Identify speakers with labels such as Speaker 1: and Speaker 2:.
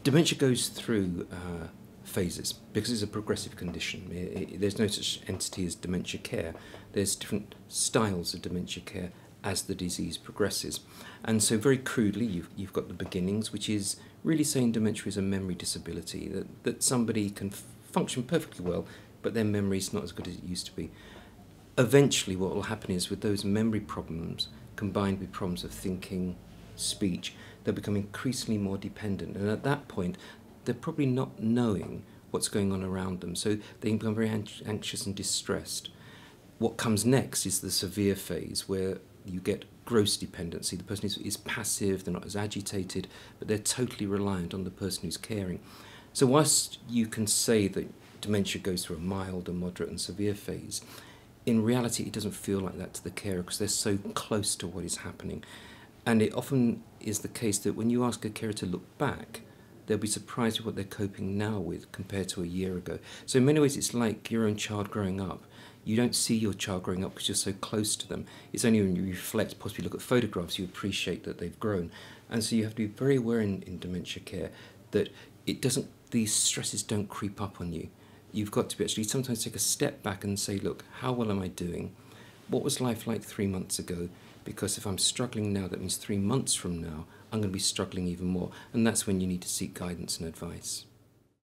Speaker 1: Dementia goes through phases because it's a progressive condition. There's no such entity as dementia care. There's different styles of dementia care as the disease progresses. And so very crudely, you've got the beginnings, which is really saying dementia is a memory disability, that somebody can function perfectly well, but their memory is not as good as it used to be. Eventually, what will happen is with those memory problems combined with problems of thinking, speech, they'll become increasingly more dependent. And at that point, they're probably not knowing what's going on around them. So they can become very anxious and distressed. What comes next is the severe phase where you get gross dependency. The person is passive, they're not as agitated, but they're totally reliant on the person who's caring. So whilst you can say that dementia goes through a mild, a moderate and severe phase, in reality it doesn't feel like that to the carer because they're so close to what is happening. And it often is the case that when you ask a carer to look back, they'll be surprised with what they're coping now with compared to a year ago. So in many ways it's like your own child growing up. You don't see your child growing up because you're so close to them. It's only when you reflect, possibly look at photographs, you appreciate that they've grown. And so you have to be very aware in dementia care that these stresses don't creep up on you. You've got to be actually sometimes take a step back and say, look, how well am I doing? What was life like 3 months ago? Because if I'm struggling now, that means 3 months from now, I'm going to be struggling even more. And that's when you need to seek guidance and advice.